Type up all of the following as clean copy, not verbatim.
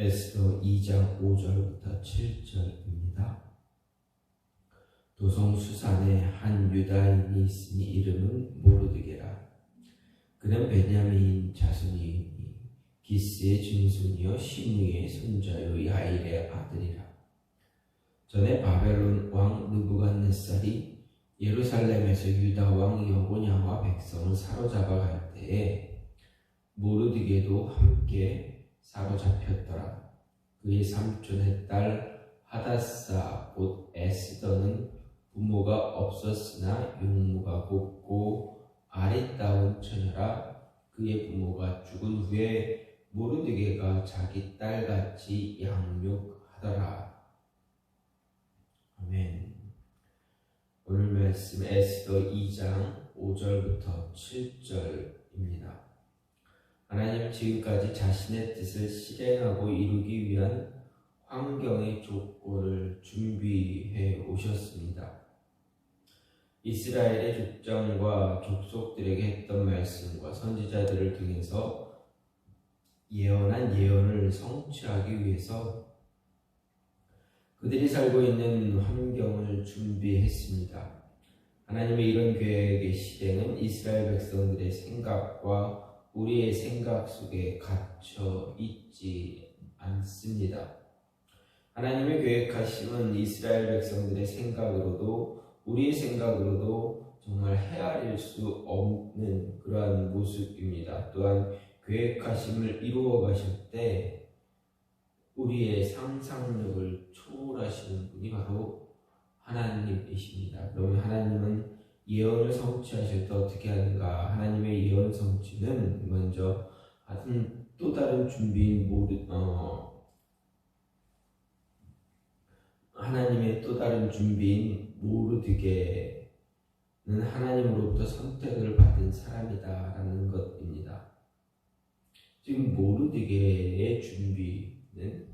에스더 2장 5절부터 7절입니다. 도성수산에 한 유다인이 있으니 이름은 모르드게라. 그는 베냐민 자손이니 기스의 증손이요 시므의 손자요 야일의 아들이라. 전에 바벨론 왕 느부갓네살이 예루살렘에서 유다 왕 여고냐와 백성을 사로잡아 갈 때에 모르드게도 함께 사로잡혔더라. 그의 삼촌의 딸 하다사 곧 에스더는 부모가 없었으나 용모가 곱고 아리따운 처녀라. 그의 부모가 죽은 후에 모르드게가 자기 딸같이 양육하더라. 아멘. 오늘 말씀 에스더 2장 5절부터 7절입니다. 하나님은 지금까지 자신의 뜻을 실행하고 이루기 위한 환경의 조건을 준비해 오셨습니다. 이스라엘의 족장과 족속들에게 했던 말씀과 선지자들을 통해서 예언한 예언을 성취하기 위해서 그들이 살고 있는 환경을 준비했습니다. 하나님의 이런 계획의 실행은 이스라엘 백성들의 생각과 우리의 생각 속에 갇혀 있지 않습니다. 하나님의 계획하심은 이스라엘 백성들의 생각으로도 우리의 생각으로도 정말 헤아릴 수 없는 그러한 모습입니다. 또한 계획하심을 이루어 가실 때 우리의 상상력을 초월하시는 분이 바로 하나님이십니다. 그러면 하나님은 예언을 성취하실 때 어떻게 하는가? 하나님의 예언 성취는 먼저 또 다른 준비인 하나님의 또 다른 준비인 모르드게는 하나님으로부터 선택을 받은 사람이다라는 것입니다. 지금 모르드게의 준비는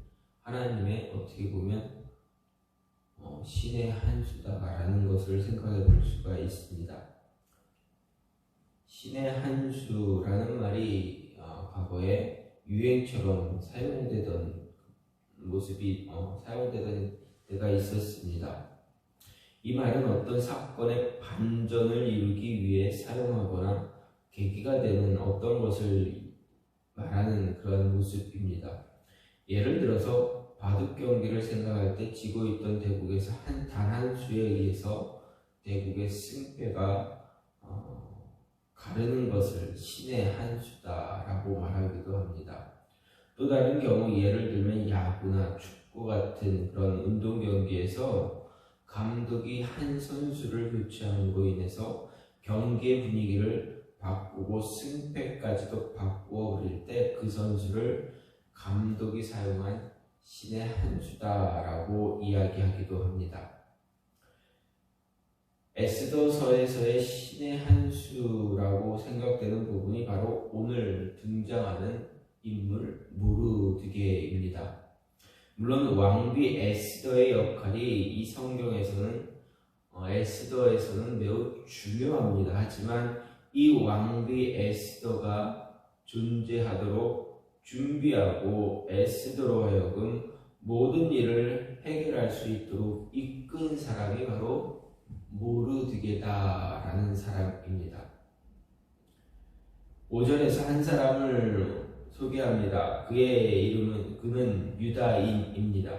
하나님의 어떻게 보면 신의 한 수다라는 것을 생각해 볼 수가 있습니다. 신의 한 수라는 말이 과거에 유행처럼 사용되던 모습이 사용되던 때가 있었습니다. 이 말은 어떤 사건의 반전을 이루기 위해 사용하거나 계기가 되는 어떤 것을 말하는 그런 모습입니다. 예를 들어서 바둑 경기를 생각할 때 지고 있던 대국에서 단 한 수에 의해서 대국의 승패가 가르는 것을 신의 한 수다라고 말하기도 합니다. 또 다른 경우 예를 들면 야구나 축구 같은 그런 운동 경기에서 감독이 한 선수를 교체함으로 인해서 경기의 분위기를 바꾸고 승패까지도 바꾸어 버릴 때 그 선수를 감독이 사용한 신의 한 수다라고 이야기하기도 합니다. 에스더서에서의 신의 한 수라고 생각되는 부분이 바로 오늘 등장하는 인물 모르드게입니다. 물론 왕비 에스더의 역할이 이 성경에서는 에스더에서는 매우 중요합니다. 하지만 이 왕비 에스더가 존재하도록 준비하고 에스더로 하여금 모든 일을 해결할 수 있도록 이끈 사람이 바로 모르드게다라는 사람입니다. 5절에서 한 사람을 소개합니다. 그는 유다인입니다.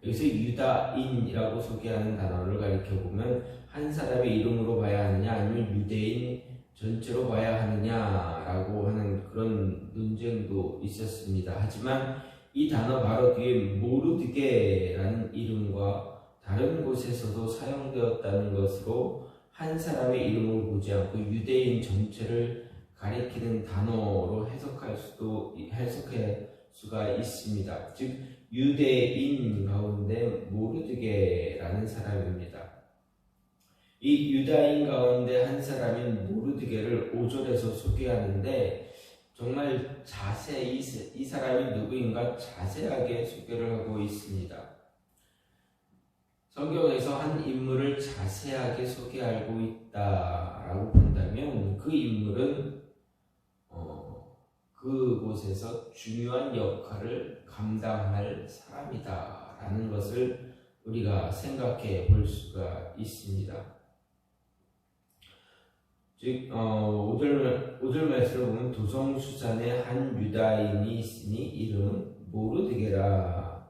여기서 유다인이라고 소개하는 단어를 가리켜보면 한 사람의 이름으로 봐야 하느냐 아니면 유대인 전체로 봐야 하느냐라고 하는 그런 논쟁도 있었습니다. 하지만 이 단어 바로 뒤에 모르드게라는 이름과 다른 곳에서도 사용되었다는 것으로 한 사람의 이름을 보지 않고 유대인 전체를 가리키는 단어로 해석할 수가 있습니다. 즉 유대인 가운데 모르드게라는 사람입니다. 이 유다인 가운데 한 사람인 모르드게를 5절에서 소개하는데 정말 자세히 이 사람이 누구인가 자세하게 소개를 하고 있습니다. 성경에서 한 인물을 자세하게 소개하고 있다라고 본다면 그 인물은 그곳에서 중요한 역할을 감당할 사람이다 라는 것을 우리가 생각해 볼 수가 있습니다. 즉 5절 말씀을 보면 도성수산에 한 유다인이 있으니 이름은 모르드게라.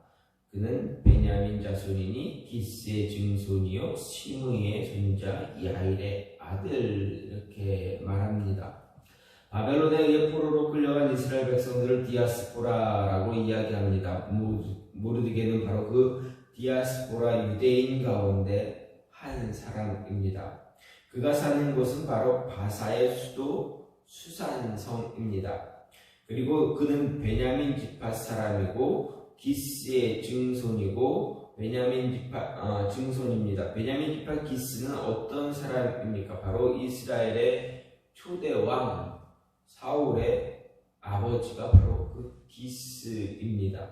그는 베냐민 자손이니 기스의 증손이요 시므이의 손자 야일의 아들. 이렇게 말합니다. 바벨론에 의해 포로로 끌려간 이스라엘 백성들을 디아스포라라고 이야기합니다. 모르드게는 바로 그 디아스포라 유대인 가운데 한 사람입니다. 그가 사는 곳은 바로 바사의 수도 수산성입니다. 그리고 그는 베냐민 지파 사람이고 기스의 증손이고 베냐민 지파 증손입니다. 베냐민 지파 기스는 어떤 사람입니까? 바로 이스라엘의 초대 왕 사울의 아버지가 바로 그 기스입니다.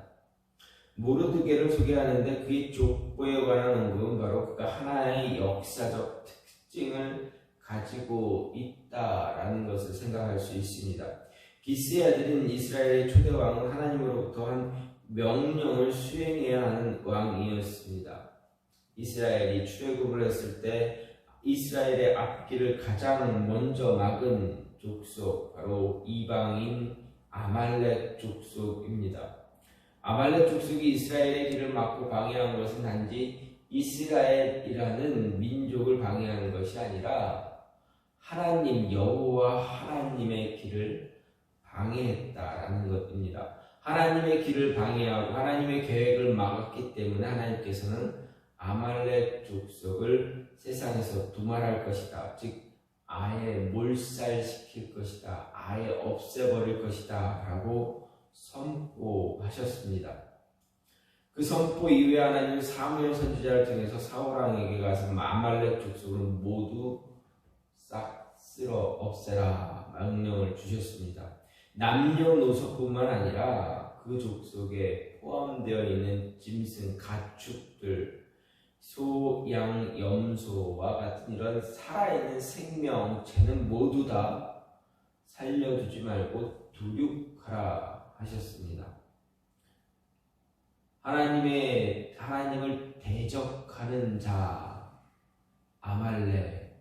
모르드게를 소개하는데 그의 족보에 관한 언급은 바로 그가 하나의 역사적 특징을 가지고 있다라는 것을 생각할 수 있습니다. 기스의 아들인 이스라엘의 초대 왕은 하나님으로부터 한 명령을 수행해야 하는 왕이었습니다. 이스라엘이 출애굽을 했을 때 이스라엘의 앞길을 가장 먼저 막은 족속, 바로 이방인 아말렉 족속입니다. 아말렉 족속이 이스라엘의 길을 막고 방해한 것은 단지 이스라엘이라는 민족을 방해하는 것이 아니라 하나님 여호와 하나님의 길을 방해했다라는 것입니다. 하나님의 길을 방해하고 하나님의 계획을 막았기 때문에 하나님께서는 아말렉 족속을 세상에서 두말할 것이다. 즉 아예 몰살시킬 것이다. 아예 없애버릴 것이다 라고 선포하셨습니다. 그 선포 이후에 하나님은 사무엘 선지자를 통해서 사울왕에게 가서 아말렉 족속을 모두 싹 쓸어 없애라 명령을 주셨습니다. 남녀노소뿐만 아니라 그 족속에 포함되어 있는 짐승, 가축들, 소, 양, 염소와 같은 이런 살아있는 생명체는 모두 다 살려두지 말고 도륙하라 하셨습니다. 하나님을 대적하는 자 아말렉,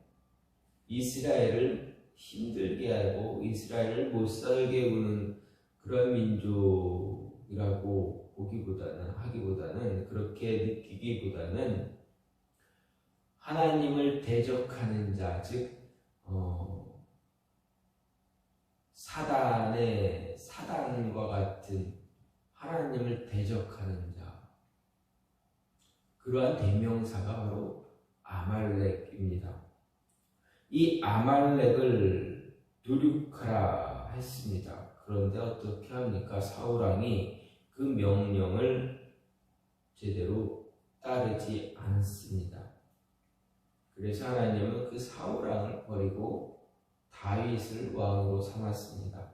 이스라엘을 힘들게 하고 이스라엘을 못 살게 구는 그런 민족이라고 하기보다는 그렇게 느끼기보다는 하나님을 대적하는 자, 즉 사단과 같은 하나님을 대적하는 자, 그러한 대명사가 바로 아말렉입니다. 이 아말렉을 도륙하라 했습니다. 그런데 어떻게 합니까? 사울왕이 그 명령을 제대로 따르지 않습니다. 그래서 하나님은 그 사울왕을 버리고 다윗을 왕으로 삼았습니다.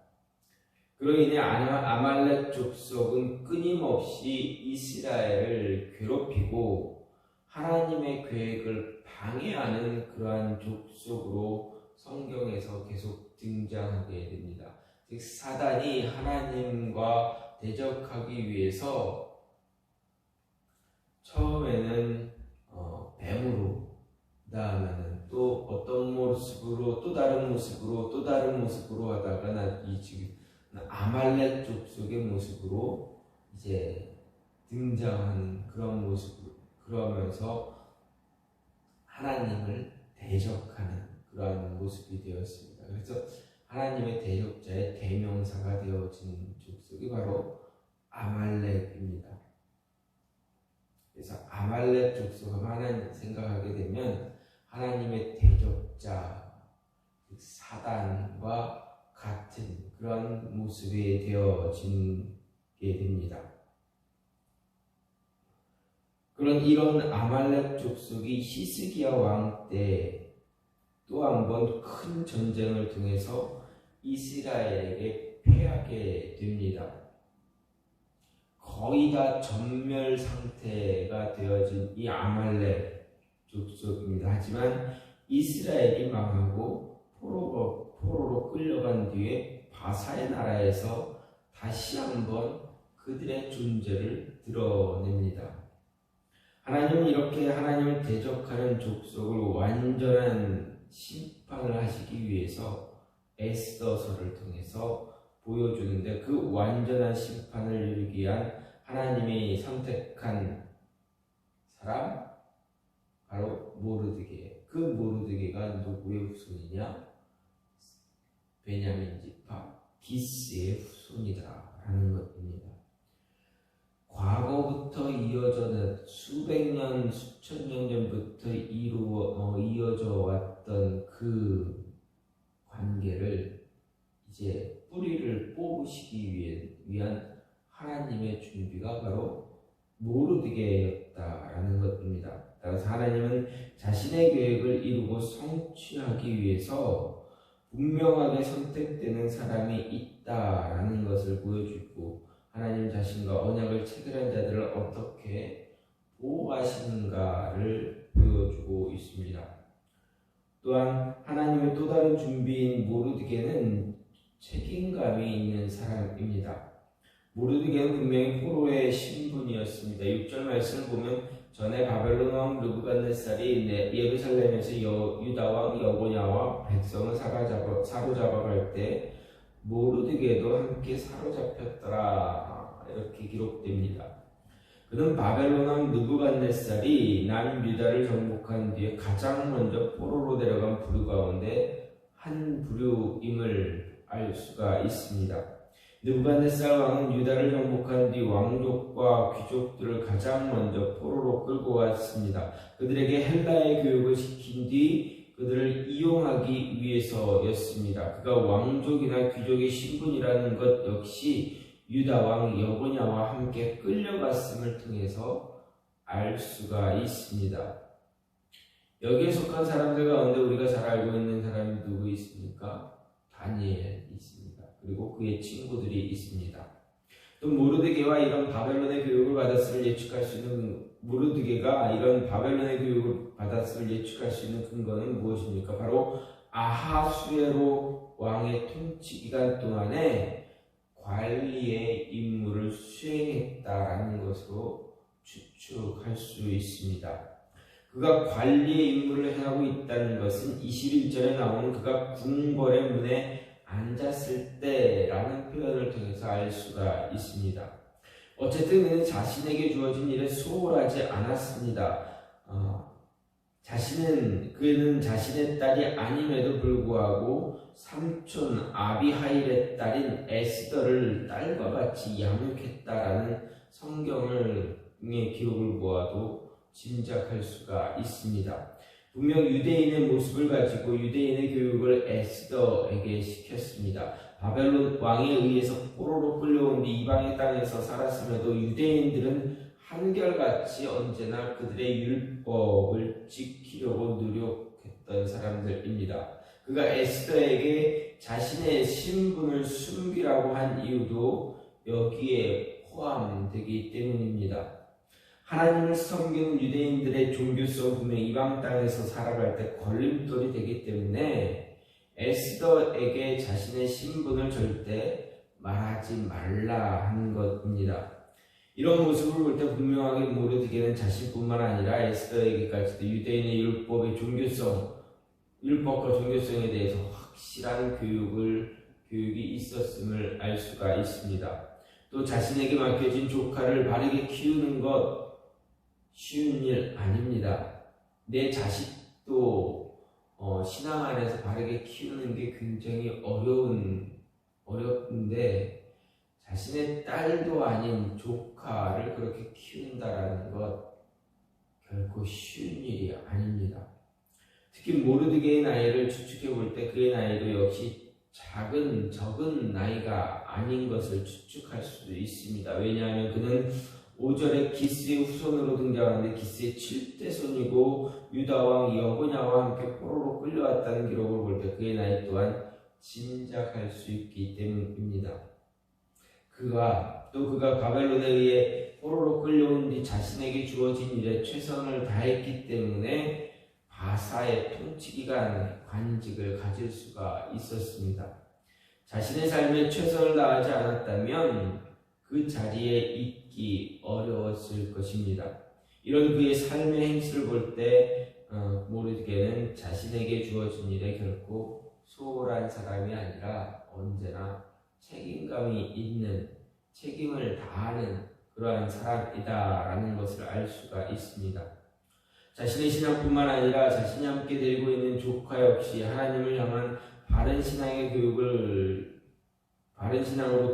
그로 인해 아말렉 족속은 끊임없이 이스라엘을 괴롭히고 하나님의 계획을 방해하는 그러한 족속으로 성경에서 계속 등장하게 됩니다. 즉 사단이 하나님과 대적하기 위해서 처음에는 뱀으로, 그 다음에는 또 어떤 모습으로, 또 다른 모습으로 하다가 지금 아말렉 족속의 모습으로 이제 등장하는 그런 모습으로, 그러면서 하나님을 대적하는 그러한 모습이 되었습니다. 그래서 하나님의 대적자의 대명사가 되어진 족속이 바로 아말렉입니다. 그래서 아말렉 족속을 하나님 생각하게 되면 하나님의 대적자, 사단과 같은 그런 모습이 되어지게 됩니다. 이런 아말렉 족속이 히스기야 왕 때 또 한 번 큰 전쟁을 통해서 이스라엘에게 패하게 됩니다. 거의 다 전멸 상태가 되어진 이 아말렉 족속입니다. 하지만 이스라엘이 망하고 포로로 끌려간 뒤에 바사의 나라에서 다시 한번 그들의 존재를 드러냅니다. 하나님은 이렇게 하나님을 대적하는 족속을 완전한 심판을 하시기 위해서 에스더서를 통해서 보여주는데, 그 완전한 심판을 이루기 위한 하나님이 선택한 사람, 바로 모르드게. 그 모르드게가 누구의 후손이냐? 베냐민 지파 기스의 후손이다라는 것입니다. 과거부터 이어져 수백 년, 수천 년 전부터 이어져 왔던 그 관계를 이제 뿌리를 뽑으시기 위한 하나님의 준비가 바로 모르드게였다라는 것입니다. 따라서 하나님은 자신의 계획을 이루고 성취하기 위해서 분명하게 선택되는 사람이 있다라는 것을 보여주고, 하나님 자신과 언약을 체결한 자들을 어떻게 보호하시는가를 보여주고 있습니다. 또한 하나님의 또 다른 준비인 모르드게는 책임감이 있는 사람입니다. 모르드게는 분명히 포로의 신분이었습니다. 6절 말씀을 보면 전에 바벨론 왕 느부갓네살이 예루살렘에서 유다 왕 여고냐와 백성을 사로잡아갈 때 모르드게도 함께 사로잡혔더라, 이렇게 기록됩니다. 그는 바벨론 왕 느부갓네살이 남유다를 정복한 뒤에 가장 먼저 포로로 데려간 부류 가운데 한 부류임을 알 수가 있습니다. 느부갓네살 왕은 유다를 정복한 뒤 왕족과 귀족들을 가장 먼저 포로로 끌고 왔습니다. 그들에게 헬라의 교육을 시킨 뒤 그들을 이용하기 위해서였습니다. 그가 왕족이나 귀족의 신분이라는 것 역시 유다 왕 여고냐와 함께 끌려갔음을 통해서 알 수가 있습니다. 여기에 속한 사람들 가운데 우리가 잘 알고 있는 사람이 누구 있습니까? 다니엘이 있습니다. 그리고 그의 친구들이 있습니다. 또 모르드게와 이런 바벨론의 교육을 받았음을 예측할 수 있는, 모르드게가 이런 바벨론의 교육을 받았음을 예측할 수 있는 근거는 무엇입니까? 바로 아하수에로 왕의 통치 기간 동안에 관리의 임무를 수행했다라는 것으로 추측할 수 있습니다. 그가 관리의 임무를 행하고 있다는 것은 21절에 나오는 그가 궁궐의 문에 앉았을 때라는 표현을 통해서 알 수가 있습니다. 어쨌든 그는 자신에게 주어진 일에 소홀하지 않았습니다. 그는 자신의 딸이 아님에도 불구하고 삼촌 아비하일의 딸인 에스더를 딸과 같이 양육했다라는 성경의 기록을 보아도 짐작할 수가 있습니다. 분명 유대인의 모습을 가지고 유대인의 교육을 에스더에게 시켰습니다. 바벨론 왕에 의해서 포로로 끌려온 뒤 이방의 땅에서 살았음에도 유대인들은 한결같이 언제나 그들의 율법을 지키려고 노력했던 사람들입니다. 그가 에스더에게 자신의 신분을 숨기라고 한 이유도 여기에 포함되기 때문입니다. 하나님을 섬기는 유대인들의 종교성 분명히 이방 땅에서 살아갈 때 걸림돌이 되기 때문에 에스더에게 자신의 신분을 절대 말하지 말라 하는 것입니다. 이런 모습을 볼 때 분명하게 모르드게는 자신뿐만 아니라 에스더에게까지도 유대인의 율법과 종교성에 대해서 확실한 교육이 있었음을 알 수가 있습니다. 또 자신에게 맡겨진 조카를 바르게 키우는 것 쉬운 일 아닙니다. 내 자식도 신앙 안에서 바르게 키우는 게 굉장히 어렵는데 자신의 딸도 아닌 조카를 그렇게 키운다라는 것 결코 쉬운 일이 아닙니다. 특히 모르드게의 나이를 추측해 볼 때 그의 나이도 역시 적은 나이가 아닌 것을 추측할 수도 있습니다. 왜냐하면 그는 5절에 기스의 후손으로 등장하는데 기스의 7대손이고 유다왕 여고냐와 함께 포로로 끌려왔다는 기록을 볼 때 그의 나이 또한 짐작할 수 있기 때문입니다. 그가 바벨론에 의해 포로로 끌려온 뒤 자신에게 주어진 일에 최선을 다했기 때문에 바사의 통치기간 관직을 가질 수가 있었습니다. 자신의 삶에 최선을 다하지 않았다면 그 자리에 있기 어려웠을 것입니다. 이런 그의 삶의 행실을 볼 때 모르드게는 자신에게 주어진 일에 결코 소홀한 사람이 아니라 언제나 책임감이 있는, 책임을 다하는 그러한 사람이다라는 것을 알 수가 있습니다. 자신의 신앙뿐만 아니라 자신이 함께 데리고 있는 조카 역시 하나님을 향한 바른 신앙으로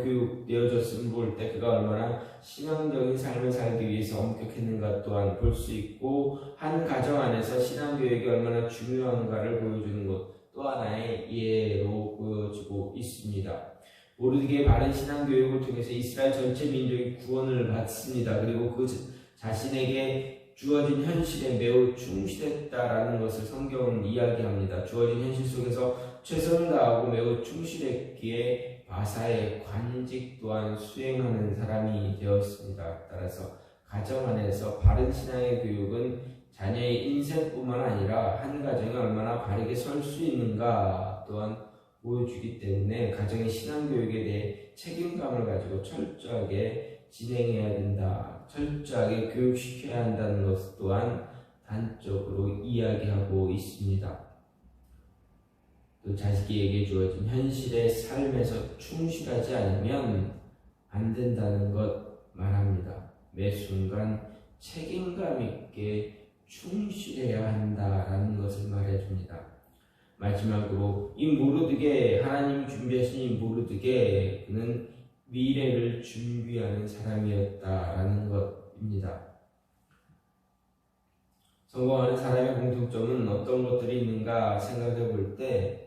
교육되어졌음을 볼 때 그가 얼마나 신앙적인 삶을 살기 위해서 엄격했는가 또한 볼 수 있고, 한 가정 안에서 신앙교육이 얼마나 중요한가를 보여주는 것 또 하나의 예로 보여지고 있습니다. 모르드게의 바른 신앙교육을 통해서 이스라엘 전체 민족이 구원을 받습니다. 그리고 그 자신에게 주어진 현실에 매우 충실했다라는 것을 성경은 이야기합니다. 주어진 현실 속에서 최선을 다하고 매우 충실했기에 바사의 관직 또한 수행하는 사람이 되었습니다. 따라서 가정 안에서 바른 신앙의 교육은 자녀의 인생뿐만 아니라 한 가정이 얼마나 바르게 설 수 있는가 또한 보여주기 때문에 가정의 신앙교육에 대해 책임감을 가지고 철저하게 진행해야 된다, 철저하게 교육시켜야 한다는 것 또한 단적으로 이야기하고 있습니다. 또 자식에게 주어진 현실의 삶에서 충실하지 않으면 안 된다는 것 말합니다. 매 순간 책임감 있게 충실해야 한다라는 것을 말해줍니다. 마지막으로 이 모르드게, 하나님이 준비하신 이 모르드게, 그는 미래를 준비하는 사람이었다라는 것입니다. 성공하는 사람의 공통점은 어떤 것들이 있는가 생각해 볼 때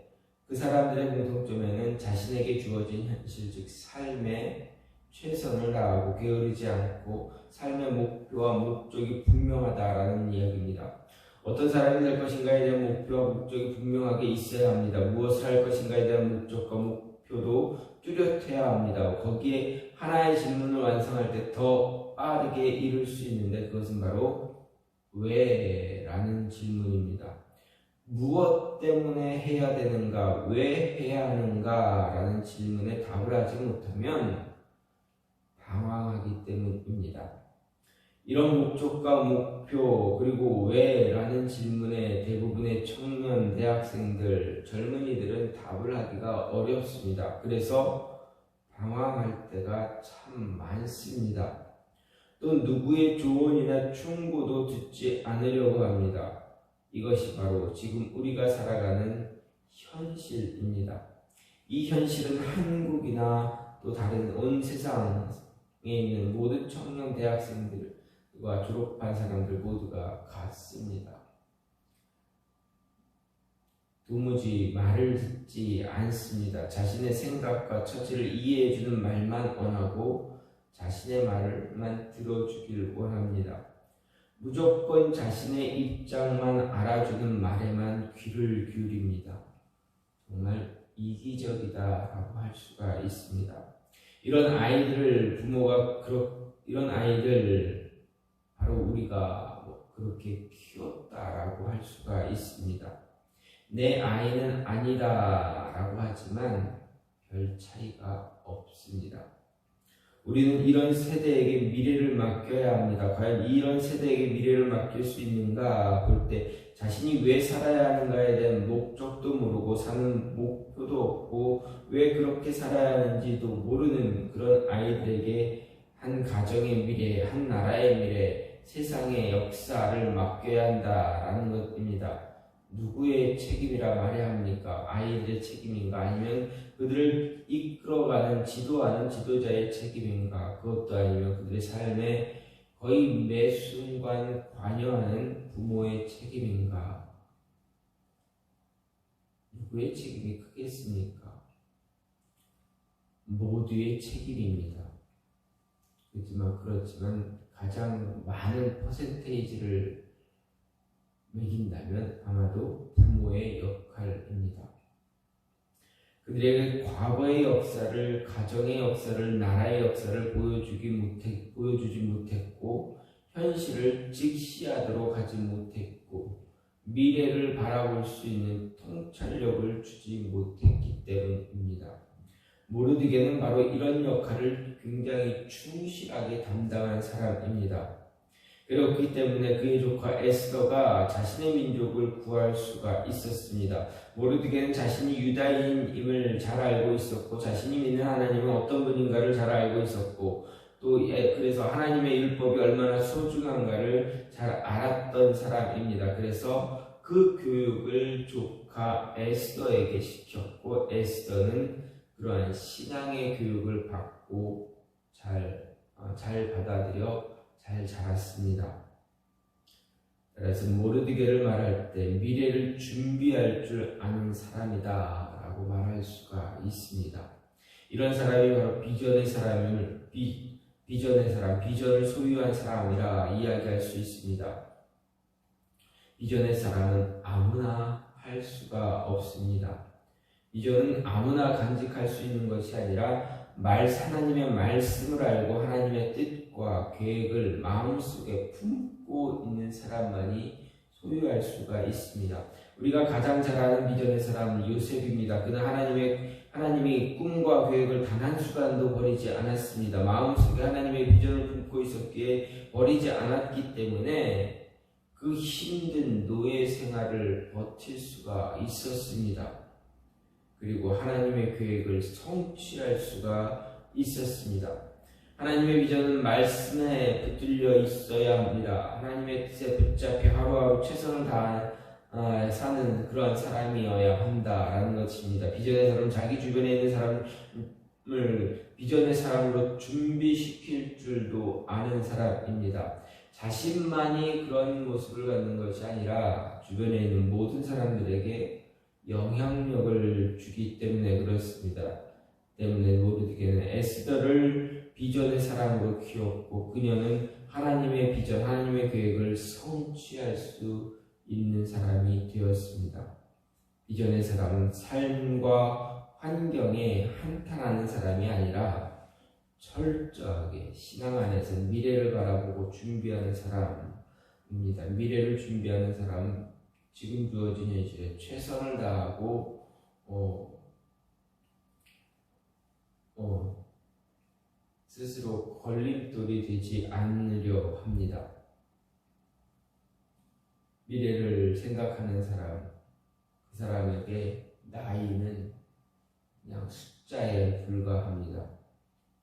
그 사람들의 공통점에는 자신에게 주어진 현실, 즉 삶에 최선을 다하고 게으르지 않고 삶의 목표와 목적이 분명하다라는 이야기입니다. 어떤 사람이 될 것인가에 대한 목표와 목적이 분명하게 있어야 합니다. 무엇을 할 것인가에 대한 목적과 목표도 뚜렷해야 합니다. 거기에 하나의 질문을 완성할 때 더 빠르게 이룰 수 있는데 그것은 바로 왜? 라는 질문입니다. 무엇 때문에 해야 되는가? 왜 해야 하는가? 라는 질문에 답을 하지 못하면 방황하기 때문입니다. 이런 목적과 목표 그리고 왜? 라는 질문에 대부분의 청년, 대학생들, 젊은이들은 답을 하기가 어렵습니다. 그래서 방황할 때가 참 많습니다. 또 누구의 조언이나 충고도 듣지 않으려고 합니다. 이것이 바로 지금 우리가 살아가는 현실입니다. 이 현실은 한국이나 또 다른 온 세상에 있는 모든 청년 대학생들과 졸업한 사람들 모두가 같습니다. 도무지 말을 듣지 않습니다. 자신의 생각과 처지를 이해해주는 말만 원하고 자신의 말만 들어주길 원합니다. 무조건 자신의 입장만 알아주는 말에만 귀를 기울입니다. 정말 이기적이다라고 할 수가 있습니다. 이런 아이들 바로 우리가 그렇게 키웠다라고 할 수가 있습니다. 내 아이는 아니다라고 하지만 별 차이가 없습니다. 우리는 이런 세대에게 미래를 맡겨야 합니다. 과연 이런 세대에게 미래를 맡길 수 있는가 볼 때 자신이 왜 살아야 하는가에 대한 목적도 모르고 사는 목표도 없고 왜 그렇게 살아야 하는지도 모르는 그런 아이들에게 한 가정의 미래, 한 나라의 미래, 세상의 역사를 맡겨야 한다라는 것입니다. 누구의 책임이라 말해야 합니까? 아이들의 책임인가? 아니면 그들을 이끌어가는 지도하는 지도자의 책임인가? 그것도 아니면 그들의 삶에 거의 매 순간 관여하는 부모의 책임인가? 누구의 책임이 크겠습니까? 모두의 책임입니다. 그렇지만 가장 많은 퍼센테이지를 매긴다면 아마도 부모의 역할입니다. 그들에게 과거의 역사를, 가정의 역사를, 나라의 역사를 보여주지 못했고 현실을 직시하도록 하지 못했고 미래를 바라볼 수 있는 통찰력을 주지 못했기 때문입니다. 모르드게는 바로 이런 역할을 굉장히 충실하게 담당한 사람입니다. 그렇기 때문에 그의 조카 에스더가 자신의 민족을 구할 수가 있었습니다. 모르드게는 자신이 유다인임을 잘 알고 있었고 자신이 믿는 하나님은 어떤 분인가를 잘 알고 있었고 또 그래서 하나님의 율법이 얼마나 소중한가를 잘 알았던 사람입니다. 그래서 그 교육을 조카 에스더에게 시켰고 에스더는 그러한 신앙의 교육을 받고 잘 받아들여 잘 자랐습니다. 그래서 모르드게를 말할 때 미래를 준비할 줄 아는 사람이다 라고 말할 수가 있습니다. 이런 사람이 바로 비전의 사람, 비전을 소유한 사람이라 이야기할 수 있습니다. 비전의 사람은 아무나 할 수가 없습니다. 비전은 아무나 간직할 수 있는 것이 아니라 하나님의 말씀을 알고 하나님의 뜻과 계획을 마음속에 품고 있는 사람만이 소유할 수가 있습니다. 우리가 가장 잘 아는 비전의 사람은 요셉입니다. 그는 하나님의 꿈과 계획을 단 한순간도 버리지 않았습니다. 마음속에 하나님의 비전을 품고 있었기에 버리지 않았기 때문에 그 힘든 노예 생활을 버틸 수가 있었습니다. 그리고 하나님의 계획을 성취할 수가 있었습니다. 하나님의 비전은 말씀에 붙들려 있어야 합니다. 하나님의 뜻에 붙잡혀 하루하루 최선을 다해 사는 그러한 사람이어야 한다라는 것입니다. 비전의 사람은 자기 주변에 있는 사람을 비전의 사람으로 준비시킬 줄도 아는 사람입니다. 자신만이 그런 모습을 갖는 것이 아니라 주변에 있는 모든 사람들에게 영향력을 주기 때문에 그렇습니다. 때문에 모르드게는 에스더를 비전의 사람으로 키웠고 그녀는 하나님의 비전, 하나님의 계획을 성취할 수 있는 사람이 되었습니다. 비전의 사람은 삶과 환경에 한탄하는 사람이 아니라 철저하게 신앙 안에서 미래를 바라보고 준비하는 사람입니다. 미래를 준비하는 사람은 지금 주어진 현실에 최선을 다하고 스스로 걸림돌이 되지 않으려 합니다. 미래를 생각하는 사람, 그 사람에게 나이는 그냥 숫자에 불과합니다.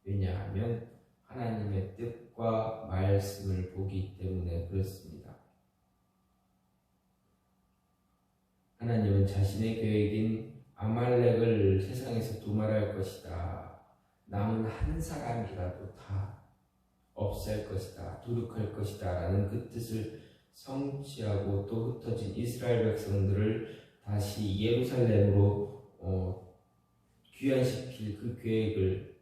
왜냐하면 하나님의 뜻과 말씀을 보기 때문에 그렇습니다. 하나님은 자신의 계획인 아말렉을 세상에서 도말할 것이다. 남은 한 사람이라도 다 없앨 것이다. 도륙할 것이다. 라는 그 뜻을 성취하고 또 흩어진 이스라엘 백성들을 다시 예루살렘으로 귀환시킬 그 계획을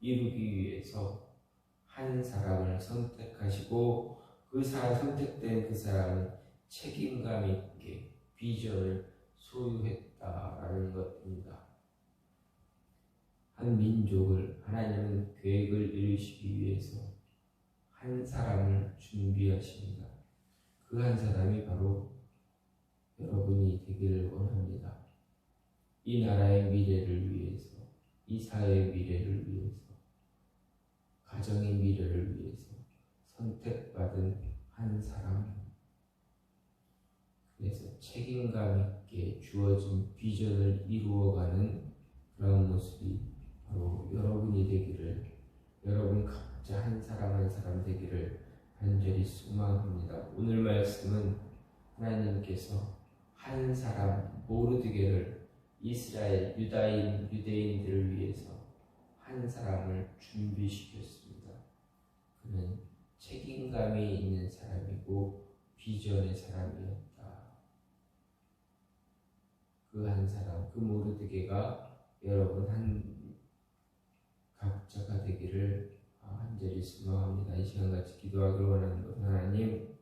이루기 위해서 한 사람을 선택하시고 선택된 그 사람은 책임감 있게 비전을 소유했다라는 것입니다. 한 민족을 하나님은 계획을 이루시기 위해서 한 사람을 준비하십니다. 그 한 사람이 바로 여러분이 되기를 원합니다. 이 나라의 미래를 위해서, 이 사회의 미래를 위해서, 가정의 미래를 위해서 선택받은 한 사람. 그래서 책임감 있게 주어진 비전을 이루어가는 그런 모습이 바로 여러분이 되기를, 여러분 각자 한 사람 한 사람 되기를 간절히 소망합니다. 오늘 말씀은 하나님께서 한 사람 모르드게를 이스라엘 유대인들을 위해서 한 사람을 준비시켰습니다. 그는 책임감이 있는 사람이고 비전의 사람이었다. 그 한 사람, 그 모르드게가 여러분 각자가 되기를 간절히 소망합니다. 이 시간 같이 기도하기를 원하는 것 하나님,